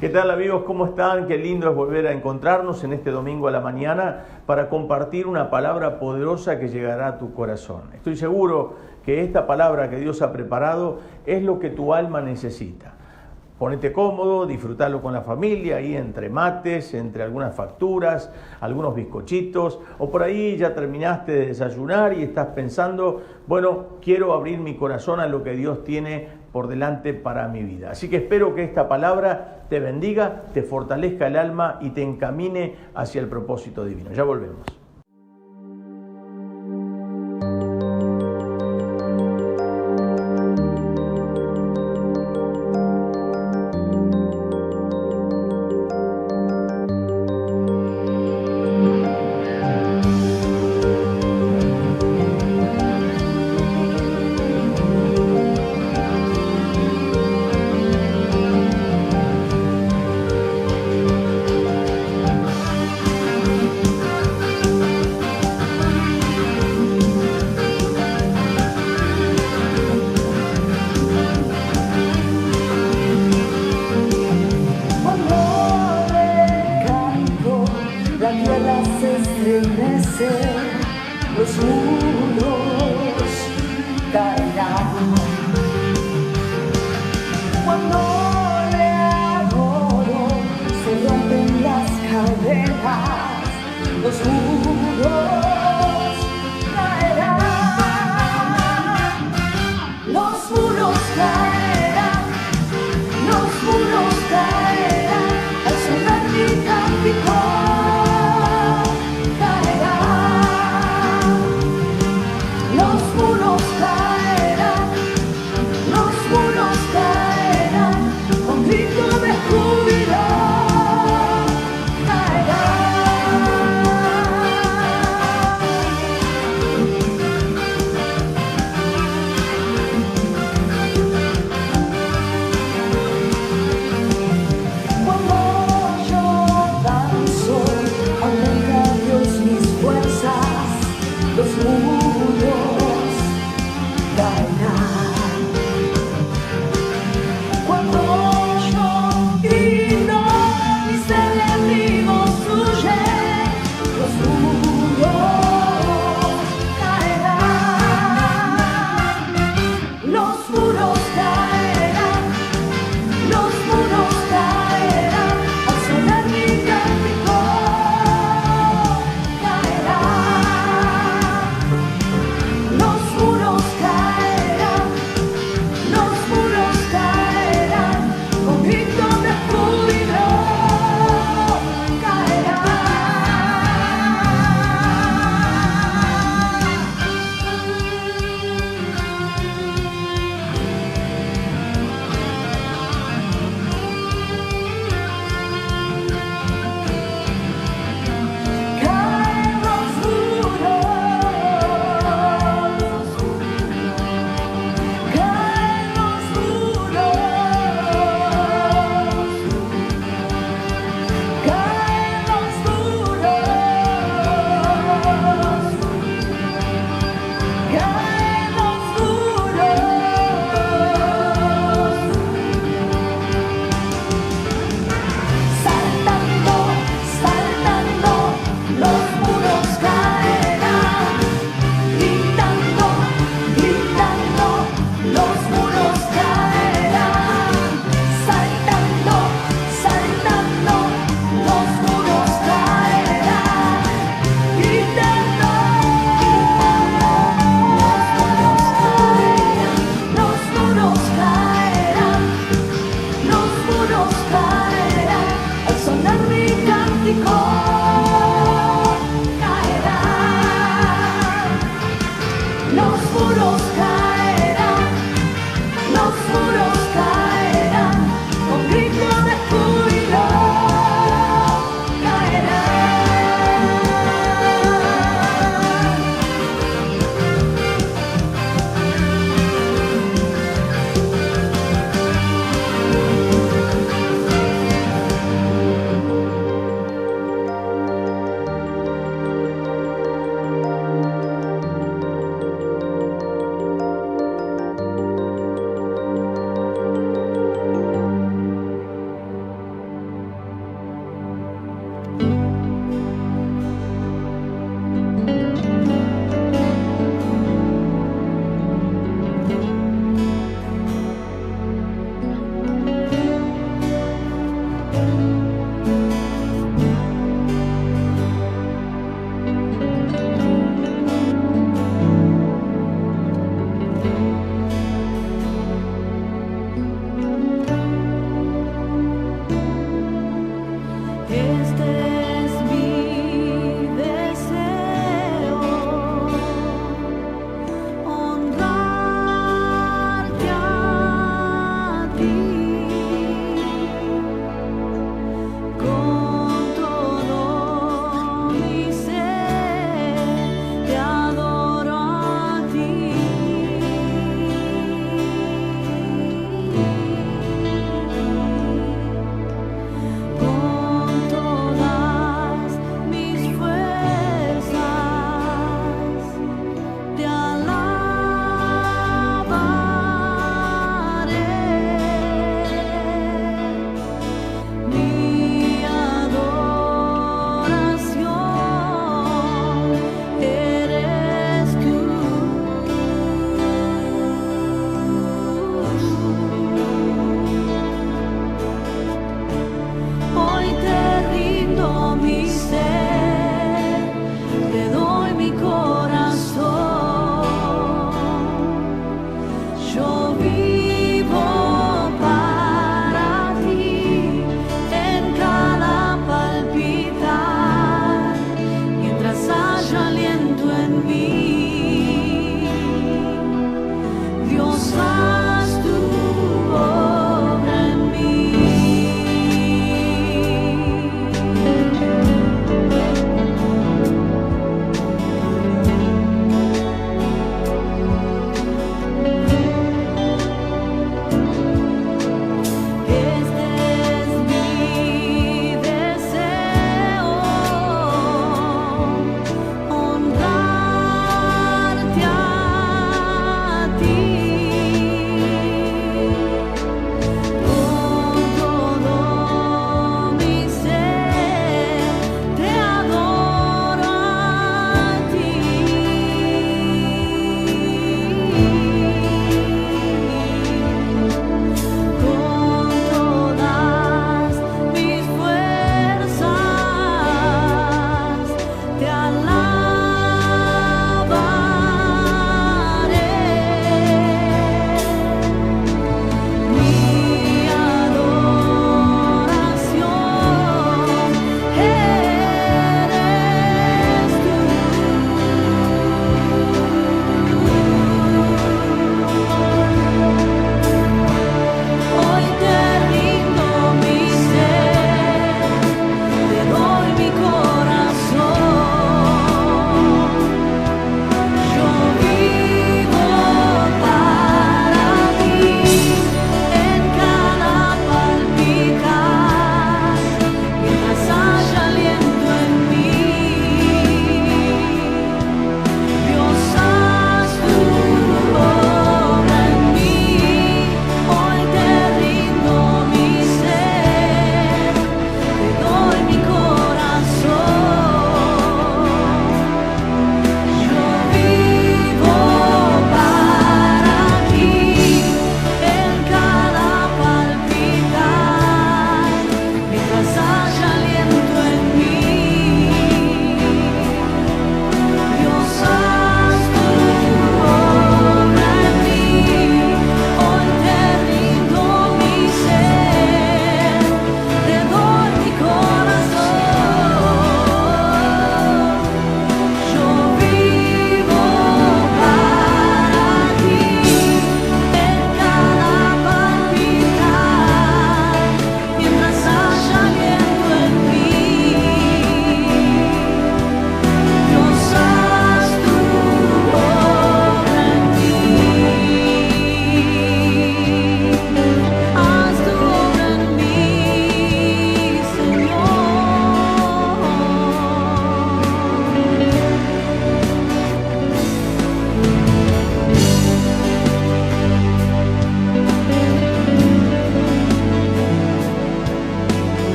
¿Qué tal amigos? ¿Cómo están? Qué lindo es volver a encontrarnos en este domingo a la mañana para compartir una palabra poderosa que llegará a tu corazón. Estoy seguro que esta palabra que Dios ha preparado es lo que tu alma necesita. Ponete cómodo, disfrutalo con la familia, ahí entre mates, entre algunas facturas, algunos bizcochitos, o por ahí ya terminaste de desayunar y estás pensando, bueno, quiero abrir mi corazón a lo que Dios tiene por delante para mi vida. Así que espero que esta palabra te bendiga, te fortalezca el alma y te encamine hacia el propósito divino. Ya volvemos. Los muros caerán cuando le adoro, se rompen las cadenas, los muros caerán, los muros caerán, los muros caerán al sonar mi cántico.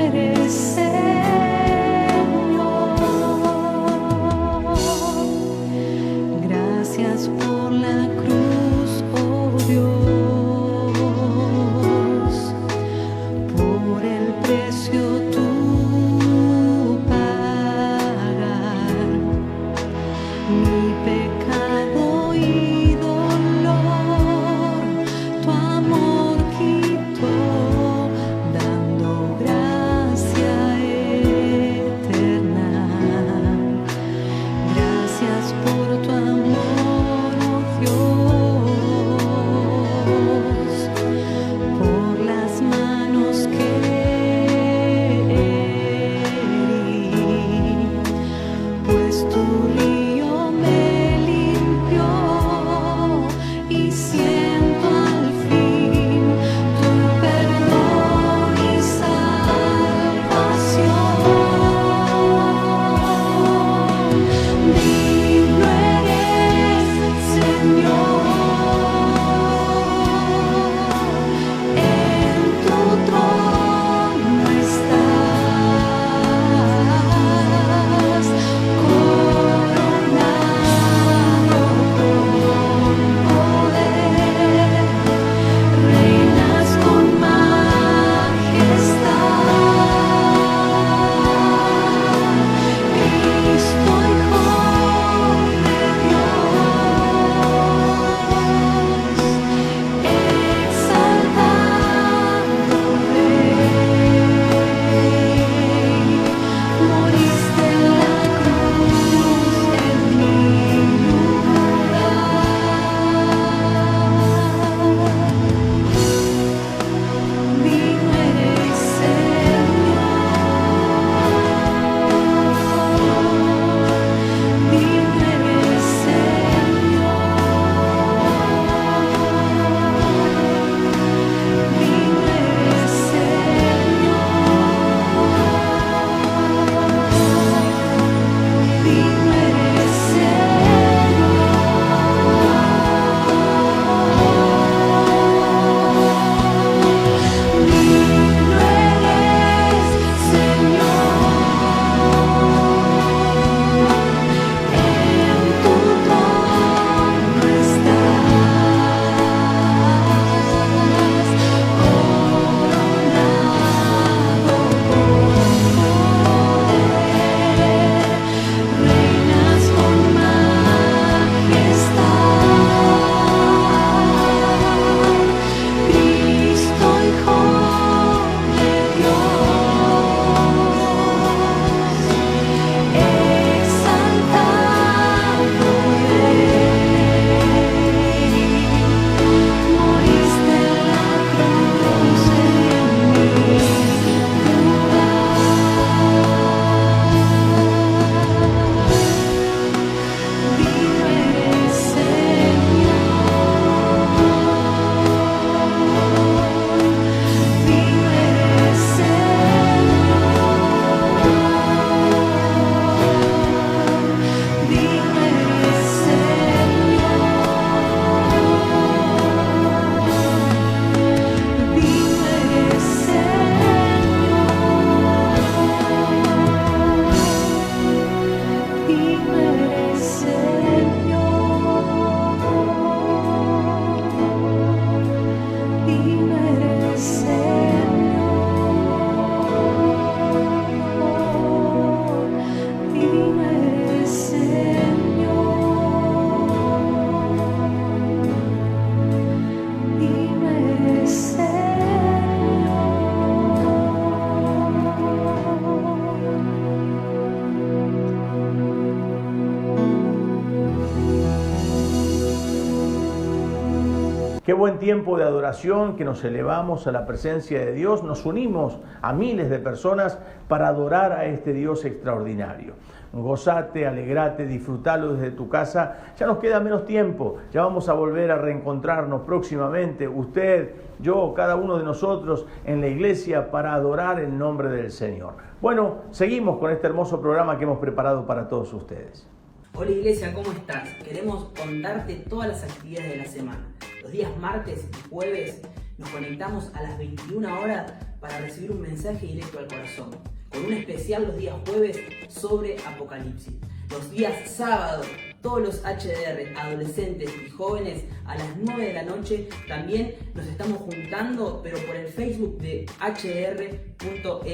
eres, Señor. Gracias por la cruz, oh Dios, por el precio tú pagar mi pecado y dolor, tu amor quitó, dando gracia eterna. Gracias por tu amor, oh Dios, por las manos que herí, pues tu río me limpió y siento al fin tu perdón y salvación. Digno eres, Señor, en tu trono estás, coronado con poder, reinas con majestad. Cristo, Hijo de Dios, exaltado Rey, moriste en la cruz en mi lugar. Digno eres, Señor. Digno eres, Señor. Digno eres, Señor. Digno eres, reinas con majestad. Cristo, Hijo de Dios, exaltado Rey, moriste en la cruz en mi lugar. Digno eres, Señor. Digno eres, Señor. Digno eres, Señor. Digno eres, Señor. Digno eres, Señor. Digno eres, Señor. Digno eres, Señor. Digno eres, Qué buen tiempo de adoración que nos elevamos a la presencia de Dios, nos unimos a miles de personas para adorar a este Dios extraordinario. Gozate, alegrate, disfrutalo desde tu casa. Ya nos queda menos tiempo, ya vamos a volver a reencontrarnos próximamente, usted, yo, cada uno de nosotros en la iglesia para adorar el nombre del Señor. Bueno, seguimos con este hermoso programa que hemos preparado para todos ustedes. Hola iglesia, ¿cómo estás? Queremos contarte todas las actividades de la semana. Los días martes y jueves nos conectamos a las 21 horas para recibir un mensaje directo al corazón, con un especial los días jueves sobre Apocalipsis. Los días sábados, todos los HDR, adolescentes y jóvenes, a las 9 de la noche también nos estamos juntando, pero por el Facebook de hdr.mmb.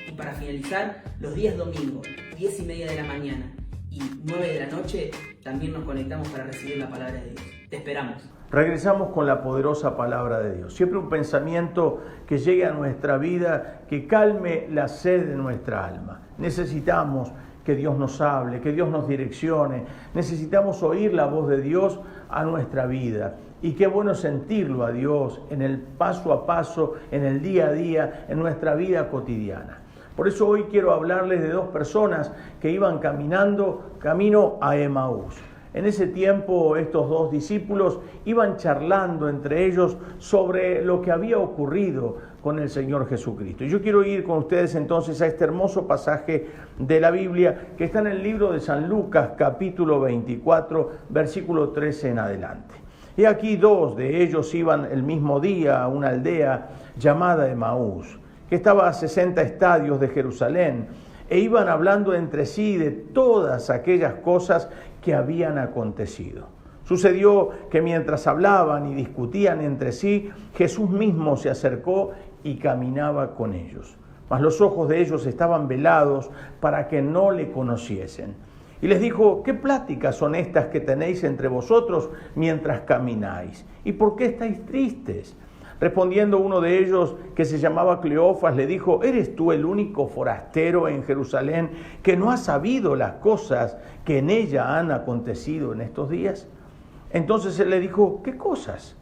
Y para finalizar, los días domingos, 10:30 de la mañana y 9 de la noche, también nos conectamos para recibir la palabra de Dios. Te esperamos. Regresamos con la poderosa palabra de Dios. Siempre un pensamiento que llegue a nuestra vida, que calme la sed de nuestra alma. Necesitamos que Dios nos hable, que Dios nos direccione. Necesitamos oír la voz de Dios a nuestra vida. Y qué bueno sentirlo a Dios en el paso a paso, en el día a día, en nuestra vida cotidiana. Por eso hoy quiero hablarles de dos personas que iban camino a Emaús. En ese tiempo estos dos discípulos iban charlando entre ellos sobre lo que había ocurrido con el Señor Jesucristo. Y yo quiero ir con ustedes entonces a este hermoso pasaje de la Biblia que está en el libro de San Lucas, capítulo 24, versículo 13 en adelante. Y aquí dos de ellos iban el mismo día a una aldea llamada Emaús, que estaba a 60 estadios de Jerusalén, e iban hablando entre sí de todas aquellas cosas que habían acontecido. Sucedió que mientras hablaban y discutían entre sí, Jesús mismo se acercó y caminaba con ellos. Mas los ojos de ellos estaban velados para que no le conociesen. Y les dijo: ¿qué pláticas son estas que tenéis entre vosotros mientras camináis? ¿Y por qué estáis tristes? Respondiendo uno de ellos, que se llamaba Cleofas, le dijo: ¿eres tú el único forastero en Jerusalén que no ha sabido las cosas que en ella han acontecido en estos días? Entonces él le dijo: ¿qué cosas?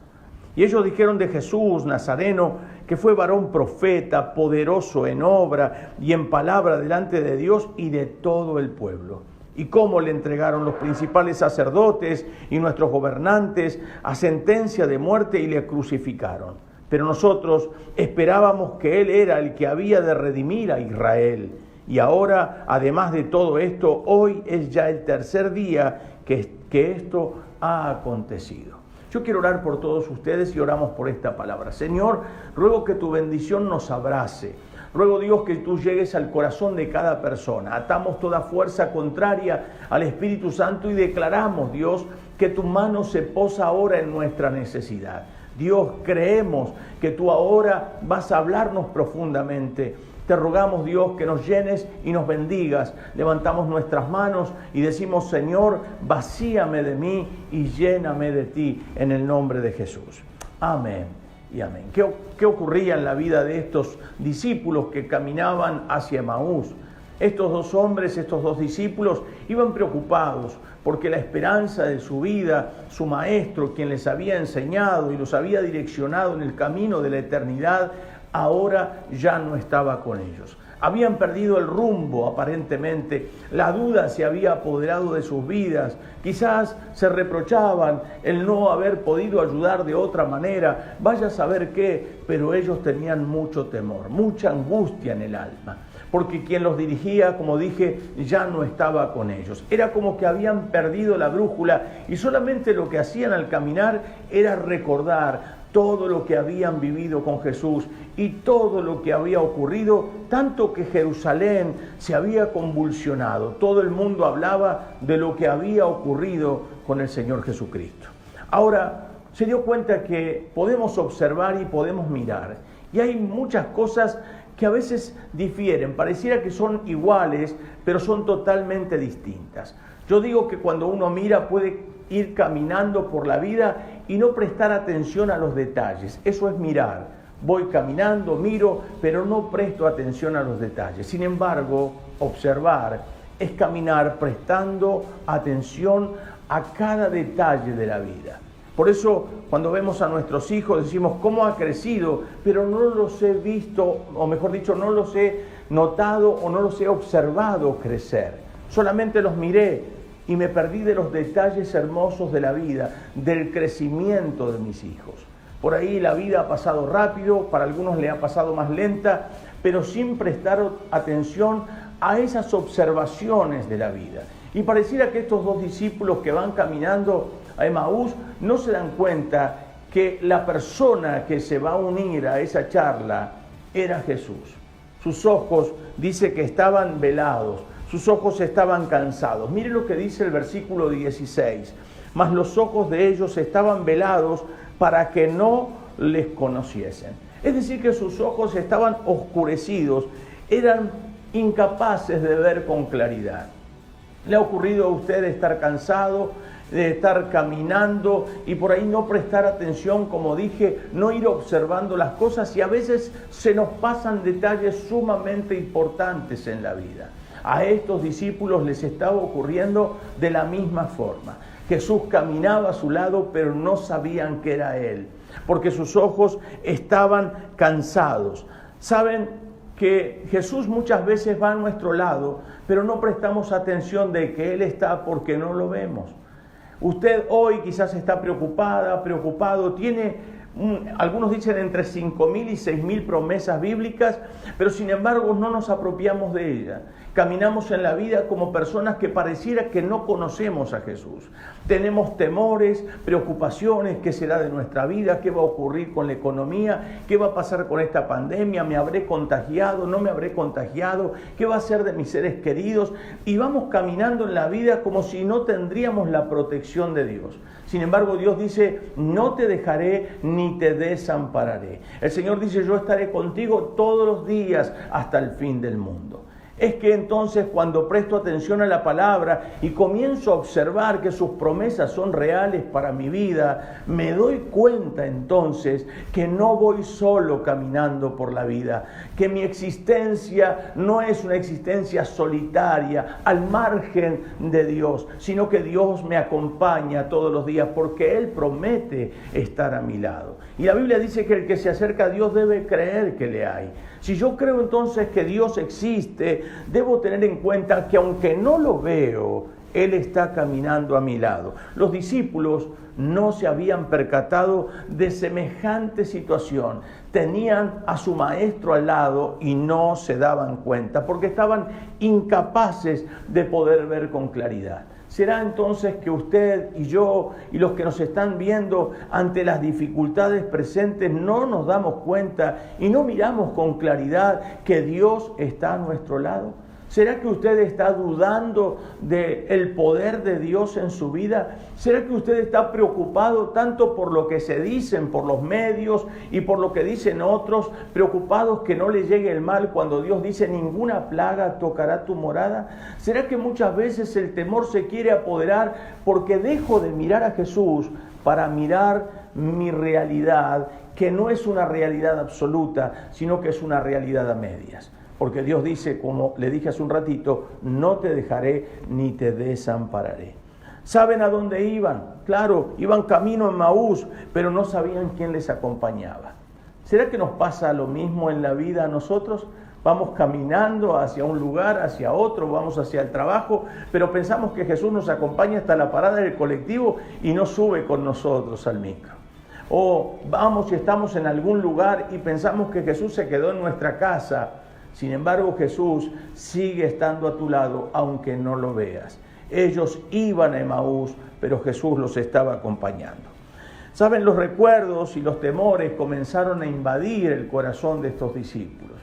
Y ellos dijeron de Jesús Nazareno, que fue varón profeta, poderoso en obra y en palabra delante de Dios y de todo el pueblo. Y cómo le entregaron los principales sacerdotes y nuestros gobernantes a sentencia de muerte y le crucificaron. Pero nosotros esperábamos que Él era el que había de redimir a Israel. Y ahora, además de todo esto, hoy es ya el tercer día que esto ha acontecido. Yo quiero orar por todos ustedes y oramos por esta palabra. Señor, ruego que tu bendición nos abrace. Ruego, Dios, que tú llegues al corazón de cada persona. Atamos toda fuerza contraria al Espíritu Santo y declaramos, Dios, que tu mano se posa ahora en nuestra necesidad. Dios, creemos que tú ahora vas a hablarnos profundamente. Te rogamos, Dios, que nos llenes y nos bendigas. Levantamos nuestras manos y decimos: Señor, vacíame de mí y lléname de ti, en el nombre de Jesús. Amén y amén. ¿Qué ocurría en la vida de estos discípulos que caminaban hacia Emaús? Estos dos hombres, estos dos discípulos, iban preocupados porque la esperanza de su vida, su maestro, quien les había enseñado y los había direccionado en el camino de la eternidad, ahora ya no estaba con ellos. Habían perdido el rumbo aparentemente, la duda se había apoderado de sus vidas, quizás se reprochaban el no haber podido ayudar de otra manera, vaya a saber qué, pero ellos tenían mucho temor, mucha angustia en el alma, porque quien los dirigía, como dije, ya no estaba con ellos. Era como que habían perdido la brújula y solamente lo que hacían al caminar era recordar todo lo que habían vivido con Jesús y todo lo que había ocurrido, tanto que Jerusalén se había convulsionado. Todo el mundo hablaba de lo que había ocurrido con el Señor Jesucristo. Ahora, se dio cuenta que podemos observar y podemos mirar, y hay muchas cosas que a veces difieren, pareciera que son iguales, pero son totalmente distintas. Yo digo que cuando uno mira puede ir caminando por la vida y no prestar atención a los detalles. Eso es mirar. Voy caminando, miro, pero no presto atención a los detalles. Sin embargo, observar es caminar prestando atención a cada detalle de la vida. Por eso, cuando vemos a nuestros hijos, decimos: ¿cómo ha crecido? Pero no los he visto, o mejor dicho, no los he notado o no los he observado crecer. Solamente los miré y me perdí de los detalles hermosos de la vida, del crecimiento de mis hijos. Por ahí la vida ha pasado rápido, para algunos le ha pasado más lenta, pero sin prestar atención a esas observaciones de la vida. Y pareciera que estos dos discípulos que van caminando a Emaús no se dan cuenta que la persona que se va a unir a esa charla era Jesús. Sus ojos, dice que estaban velados, sus ojos estaban cansados. Mire lo que dice el versículo 16. Mas los ojos de ellos estaban velados para que no les conociesen. Es decir, que sus ojos estaban oscurecidos, eran incapaces de ver con claridad. ¿Le ha ocurrido a usted estar cansado, de estar caminando y por ahí no prestar atención, como dije, no ir observando las cosas, y a veces se nos pasan detalles sumamente importantes en la vida? A estos discípulos les estaba ocurriendo de la misma forma. Jesús caminaba a su lado, pero no sabían que era Él, porque sus ojos estaban cansados. ¿Saben que Jesús muchas veces va a nuestro lado, pero no prestamos atención de que Él está porque no lo vemos? Usted hoy quizás está preocupado, tiene, algunos dicen entre 5.000 y 6.000 promesas bíblicas, pero sin embargo no nos apropiamos de ellas. Caminamos en la vida como personas que pareciera que no conocemos a Jesús. Tenemos temores, preocupaciones, ¿qué será de nuestra vida? ¿Qué va a ocurrir con la economía? ¿Qué va a pasar con esta pandemia? ¿Me habré contagiado? ¿No me habré contagiado? ¿Qué va a ser de mis seres queridos? Y vamos caminando en la vida como si no tendríamos la protección de Dios. Sin embargo, Dios dice, no te dejaré ni te desampararé. El Señor dice, yo estaré contigo todos los días hasta el fin del mundo. Es que entonces cuando presto atención a la palabra y comienzo a observar que sus promesas son reales para mi vida, me doy cuenta entonces que no voy solo caminando por la vida, que mi existencia no es una existencia solitaria, al margen de Dios, sino que Dios me acompaña todos los días porque Él promete estar a mi lado. Y la Biblia dice que el que se acerca a Dios debe creer que le hay. Si yo creo entonces que Dios existe, debo tener en cuenta que aunque no lo veo, Él está caminando a mi lado. Los discípulos no se habían percatado de semejante situación. Tenían a su maestro al lado y no se daban cuenta porque estaban incapaces de poder ver con claridad. ¿Será entonces que usted y yo y los que nos están viendo ante las dificultades presentes no nos damos cuenta y no miramos con claridad que Dios está a nuestro lado? ¿Será que usted está dudando del poder de Dios en su vida? ¿Será que usted está preocupado tanto por lo que se dicen por los medios y por lo que dicen otros, preocupados que no le llegue el mal cuando Dios dice ninguna plaga tocará tu morada? ¿Será que muchas veces el temor se quiere apoderar porque dejo de mirar a Jesús para mirar mi realidad, que no es una realidad absoluta, sino que es una realidad a medias? Porque Dios dice, como le dije hace un ratito, no te dejaré ni te desampararé. ¿Saben a dónde iban? Claro, iban camino a Emaús, pero no sabían quién les acompañaba. ¿Será que nos pasa lo mismo en la vida a nosotros? Vamos caminando hacia un lugar, hacia otro, vamos hacia el trabajo, pero pensamos que Jesús nos acompaña hasta la parada del colectivo y no sube con nosotros al micro. O vamos y estamos en algún lugar y pensamos que Jesús se quedó en nuestra casa. Sin embargo, Jesús sigue estando a tu lado, aunque no lo veas. Ellos iban a Emaús, pero Jesús los estaba acompañando. Saben, los recuerdos y los temores comenzaron a invadir el corazón de estos discípulos.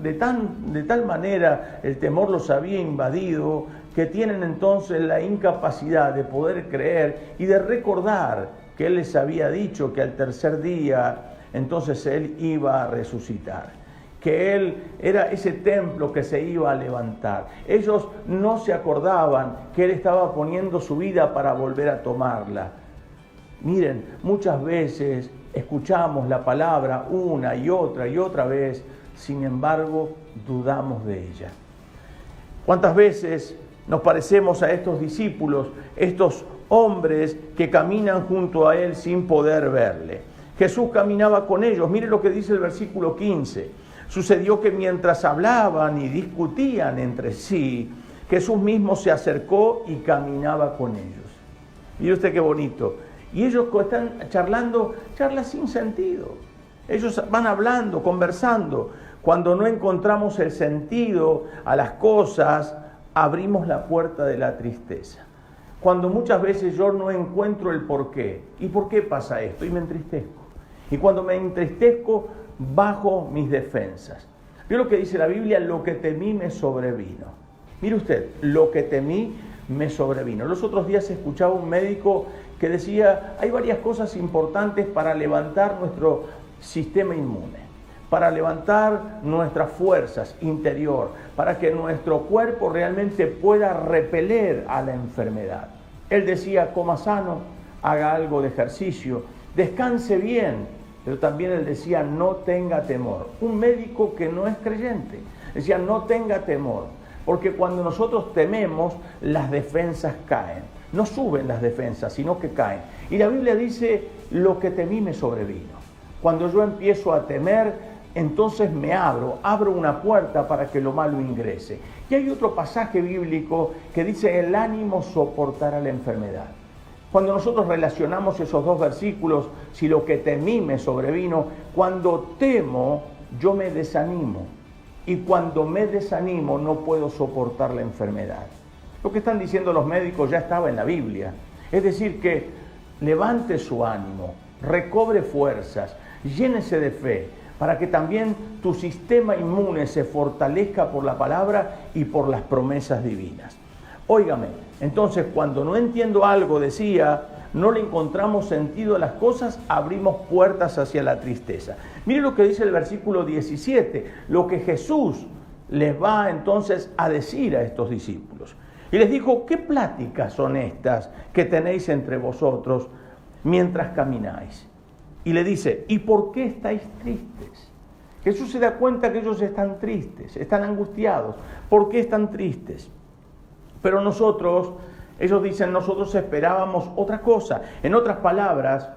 De tal manera el temor los había invadido que tienen entonces la incapacidad de poder creer y de recordar que Él les había dicho que al tercer día entonces Él iba a resucitar, que Él era ese templo que se iba a levantar. Ellos no se acordaban que Él estaba poniendo su vida para volver a tomarla. Miren, muchas veces escuchamos la palabra una y otra vez, sin embargo, dudamos de ella. ¿Cuántas veces nos parecemos a estos discípulos, estos hombres que caminan junto a Él sin poder verle? Jesús caminaba con ellos. Mire lo que dice el versículo 15. Sucedió que mientras hablaban y discutían entre sí, Jesús mismo se acercó y caminaba con ellos. Mire usted qué bonito. Y ellos están charlando, charlas sin sentido. Ellos van hablando, conversando. Cuando no encontramos el sentido a las cosas, abrimos la puerta de la tristeza. Cuando muchas veces yo no encuentro el porqué. ¿Y por qué pasa esto? Y me entristezco. Y cuando me entristezco, bajo mis defensas. ¿Vio lo que dice la Biblia? Lo que temí me sobrevino. Mire usted, lo que temí me sobrevino. Los otros días escuchaba un médico que decía, hay varias cosas importantes para levantar nuestro sistema inmune, para levantar nuestras fuerzas interior, para que nuestro cuerpo realmente pueda repeler a la enfermedad. Él decía, coma sano, haga algo de ejercicio, descanse bien, pero también él decía, no tenga temor. Un médico que no es creyente decía, no tenga temor, porque cuando nosotros tememos, las defensas caen. No suben las defensas, sino que caen. Y la Biblia dice, lo que temí me sobrevino. Cuando yo empiezo a temer, entonces me abro una puerta para que lo malo ingrese. Y hay otro pasaje bíblico que dice, el ánimo soportará la enfermedad. Cuando nosotros relacionamos esos dos versículos, si lo que temí me sobrevino, cuando temo, yo me desanimo. Y cuando me desanimo, no puedo soportar la enfermedad. Lo que están diciendo los médicos ya estaba en la Biblia. Es decir, que levante su ánimo, recobre fuerzas, llénese de fe, para que también tu sistema inmune se fortalezca por la palabra y por las promesas divinas. Óigame, entonces cuando no entiendo algo, decía, no le encontramos sentido a las cosas, abrimos puertas hacia la tristeza. Mire lo que dice el versículo 17, lo que Jesús les va entonces a decir a estos discípulos. Y les dijo, ¿qué pláticas son estas que tenéis entre vosotros mientras camináis? Y le dice, ¿y por qué estáis tristes? Jesús se da cuenta que ellos están tristes, están angustiados. ¿Por qué están tristes? Pero nosotros, ellos dicen, nosotros esperábamos otra cosa. En otras palabras,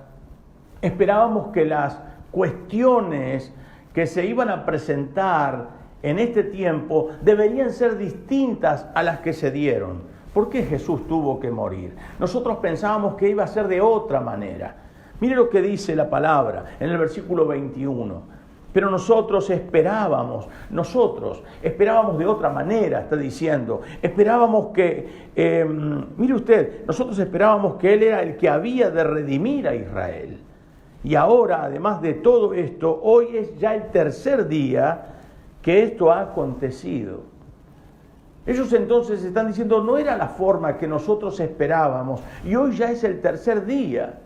esperábamos que las cuestiones que se iban a presentar en este tiempo deberían ser distintas a las que se dieron. ¿Por qué Jesús tuvo que morir? Nosotros pensábamos que iba a ser de otra manera. Mire lo que dice la palabra en el versículo 21. Pero nosotros esperábamos de otra manera, está diciendo. Esperábamos que, mire usted, nosotros esperábamos que Él era el que había de redimir a Israel. Y ahora, además de todo esto, hoy es ya el tercer día que esto ha acontecido. Ellos entonces están diciendo, no era la forma que nosotros esperábamos, y hoy ya es el tercer día.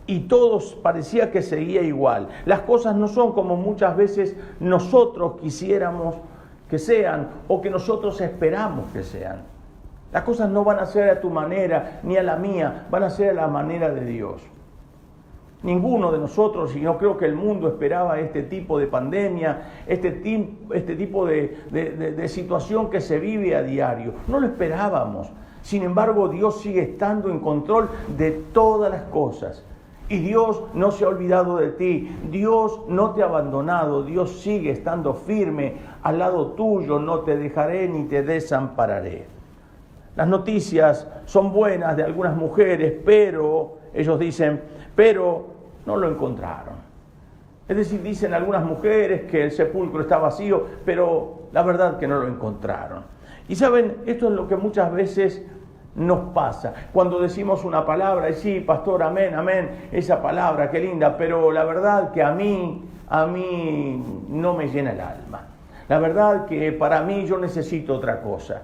Y todos parecía que seguía igual. Las cosas no son como muchas veces nosotros quisiéramos que sean o que nosotros esperamos que sean. Las cosas no van a ser a tu manera ni a la mía, van a ser a la manera de Dios. Ninguno de nosotros, y no creo que el mundo esperaba este tipo de pandemia, este tipo de situación que se vive a diario. No lo esperábamos. Sin embargo, Dios sigue estando en control de todas las cosas. Y Dios no se ha olvidado de ti, Dios no te ha abandonado, Dios sigue estando firme al lado tuyo, no te dejaré ni te desampararé. Las noticias son buenas de algunas mujeres, pero, ellos dicen, pero no lo encontraron. Es decir, dicen algunas mujeres que el sepulcro está vacío, pero la verdad que no lo encontraron. Y saben, esto es lo que muchas veces nos pasa. Cuando decimos una palabra, y sí, pastor, amén, amén, esa palabra, qué linda, pero la verdad que a mí no me llena el alma. La verdad que para mí yo necesito otra cosa.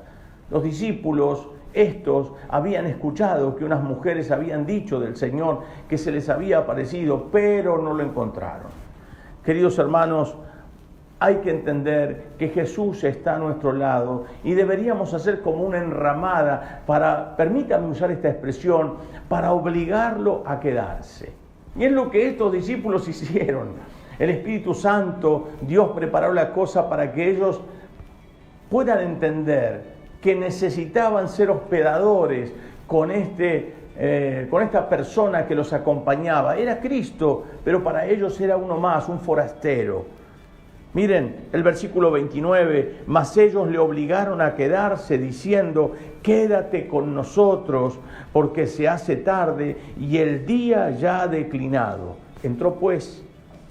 Los discípulos, estos, habían escuchado que unas mujeres habían dicho del Señor que se les había aparecido, pero no lo encontraron. Queridos hermanos, hay que entender que Jesús está a nuestro lado y deberíamos hacer como una enramada para, permítame usar esta expresión, para obligarlo a quedarse. Y es lo que estos discípulos hicieron. El Espíritu Santo, Dios preparó la cosa para que ellos puedan entender que necesitaban ser hospedadores con esta persona que los acompañaba. Era Cristo, pero para ellos era uno más, un forastero. Miren el versículo 29, mas ellos le obligaron a quedarse diciendo, quédate con nosotros porque se hace tarde y el día ya ha declinado. Entró pues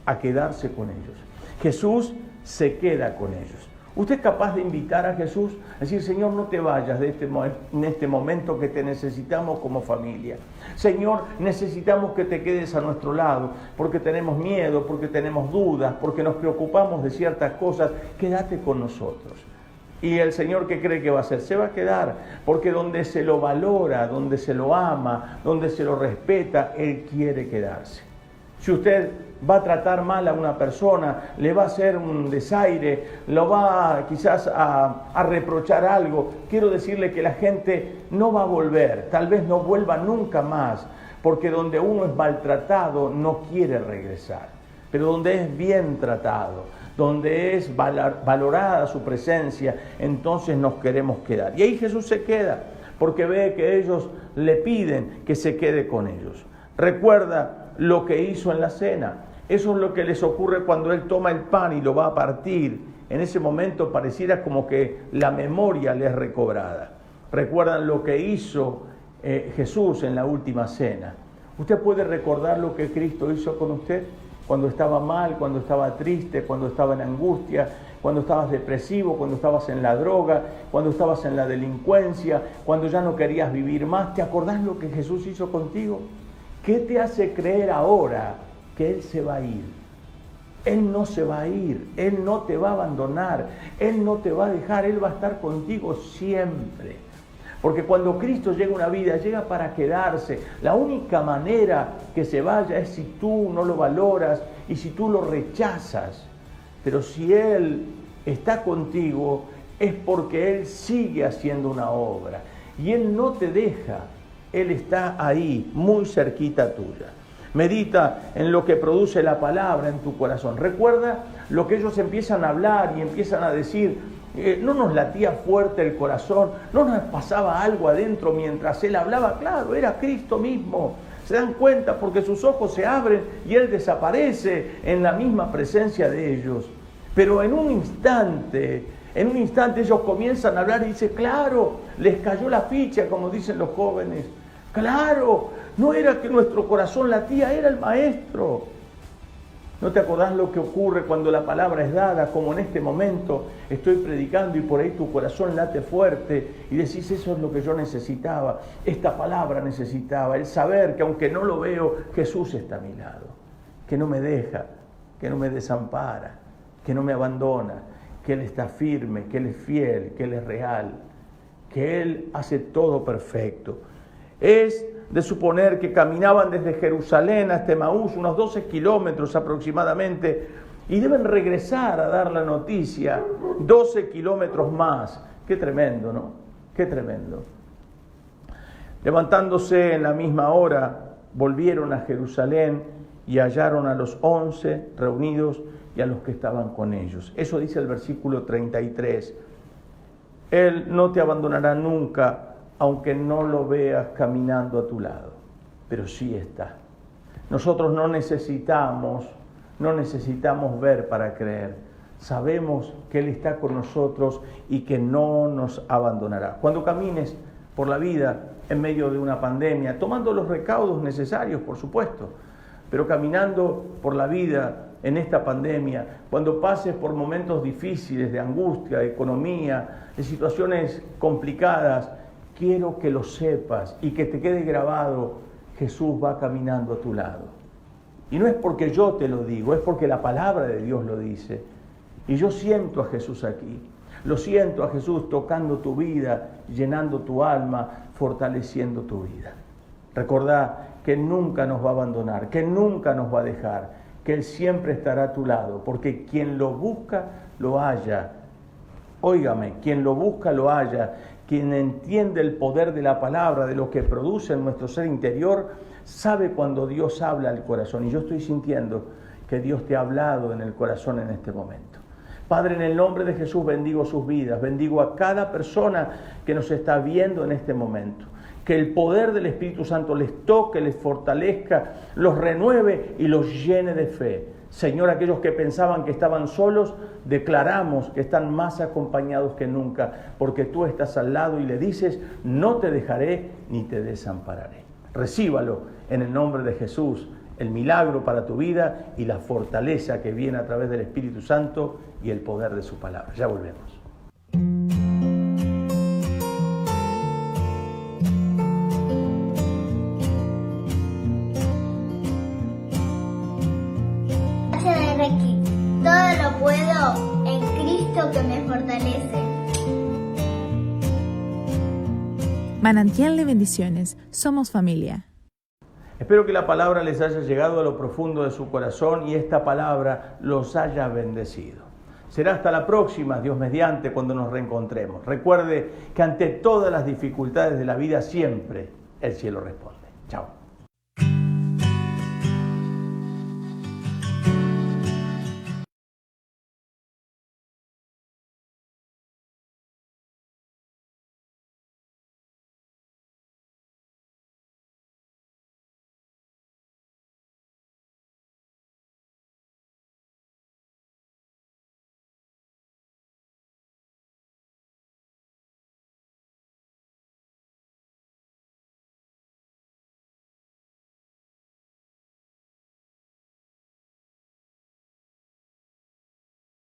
a quedarse con ellos. Jesús se queda con ellos. ¿Usted es capaz de invitar a Jesús? Decir, Señor, no te vayas en este momento que te necesitamos como familia. Señor, necesitamos que te quedes a nuestro lado, porque tenemos miedo, porque tenemos dudas, porque nos preocupamos de ciertas cosas. Quédate con nosotros. Y el Señor, ¿qué cree que va a hacer? Se va a quedar, porque donde se lo valora, donde se lo ama, donde se lo respeta, Él quiere quedarse. Si usted va a tratar mal a una persona, le va a hacer un desaire, lo va quizás a reprochar algo, quiero decirle que la gente no va a volver, tal vez no vuelva nunca más, porque donde uno es maltratado no quiere regresar, pero donde es bien tratado, donde es valorada su presencia, entonces nos queremos quedar. Y ahí Jesús se queda, porque ve que ellos le piden que se quede con ellos. Recuerda lo que hizo en la cena. Eso es lo que les ocurre cuando Él toma el pan y lo va a partir. En ese momento pareciera como que la memoria le es recobrada. Recuerdan lo que hizo Jesús en la última cena. ¿Usted puede recordar lo que Cristo hizo con usted? Cuando estaba mal, cuando estaba triste, cuando estaba en angustia, cuando estabas depresivo, cuando estabas en la droga, cuando estabas en la delincuencia, cuando ya no querías vivir más. ¿Te acordás lo que Jesús hizo contigo? ¿Qué te hace creer ahora que Él se va a ir? Él no se va a ir, Él no te va a abandonar, Él no te va a dejar, Él va a estar contigo siempre. Porque cuando Cristo llega a una vida, llega para quedarse. La única manera que se vaya es si tú no lo valoras y si tú lo rechazas. Pero si Él está contigo, es porque Él sigue haciendo una obra. Y Él no te deja, Él está ahí, muy cerquita tuya. Medita en lo que produce la palabra en tu corazón. Recuerda lo que ellos empiezan a hablar y empiezan a decir. No nos latía fuerte el corazón, no nos pasaba algo adentro mientras Él hablaba. Claro, era Cristo mismo. Se dan cuenta porque sus ojos se abren y Él desaparece en la misma presencia de ellos. Pero en un instante ellos comienzan a hablar y dicen, claro, les cayó la ficha, como dicen los jóvenes. Claro, no era que nuestro corazón latía, era el Maestro. ¿No te acordás lo que ocurre cuando la palabra es dada? Como en este momento estoy predicando y por ahí tu corazón late fuerte y decís, eso es lo que yo necesitaba, esta palabra necesitaba, el saber que aunque no lo veo, Jesús está a mi lado, que no me deja, que no me desampara, que no me abandona, que Él está firme, que Él es fiel, que Él es real, que Él hace todo perfecto. Es de suponer que caminaban desde Jerusalén hasta Emaús, unos 12 kilómetros aproximadamente, y deben regresar a dar la noticia 12 kilómetros más. Qué tremendo, ¿no? Qué tremendo. Levantándose en la misma hora, volvieron a Jerusalén y hallaron a los 11 reunidos y a los que estaban con ellos. Eso dice el versículo 33. Él no te abandonará nunca, aunque no lo veas caminando a tu lado, pero sí está. Nosotros no necesitamos ver para creer. Sabemos que Él está con nosotros y que no nos abandonará. Cuando camines por la vida en medio de una pandemia, tomando los recaudos necesarios, por supuesto, pero caminando por la vida en esta pandemia, cuando pases por momentos difíciles de angustia, de economía, de situaciones complicadas, quiero que lo sepas y que te quede grabado, Jesús va caminando a tu lado. Y no es porque yo te lo digo, es porque la palabra de Dios lo dice. Y yo siento a Jesús aquí, lo siento a Jesús tocando tu vida, llenando tu alma, fortaleciendo tu vida. Recordá que nunca nos va a abandonar, que nunca nos va a dejar, que Él siempre estará a tu lado, porque quien lo busca, lo halla. Óigame, quien lo busca, lo halla. Quien entiende el poder de la palabra, de lo que produce en nuestro ser interior, sabe cuando Dios habla al corazón. Y yo estoy sintiendo que Dios te ha hablado en el corazón en este momento. Padre, en el nombre de Jesús bendigo sus vidas, bendigo a cada persona que nos está viendo en este momento. Que el poder del Espíritu Santo les toque, les fortalezca, los renueve y los llene de fe. Señor, aquellos que pensaban que estaban solos, declaramos que están más acompañados que nunca, porque tú estás al lado y le dices, no te dejaré ni te desampararé. Recíbalo en el nombre de Jesús el milagro para tu vida y la fortaleza que viene a través del Espíritu Santo y el poder de su palabra. Ya volvemos. Todo lo puedo en Cristo que me fortalece. Manantial de bendiciones, somos familia. Espero que la palabra les haya llegado a lo profundo de su corazón y esta palabra los haya bendecido. Será hasta la próxima, Dios mediante, cuando nos reencontremos. Recuerde que ante todas las dificultades de la vida siempre el cielo responde. Chao.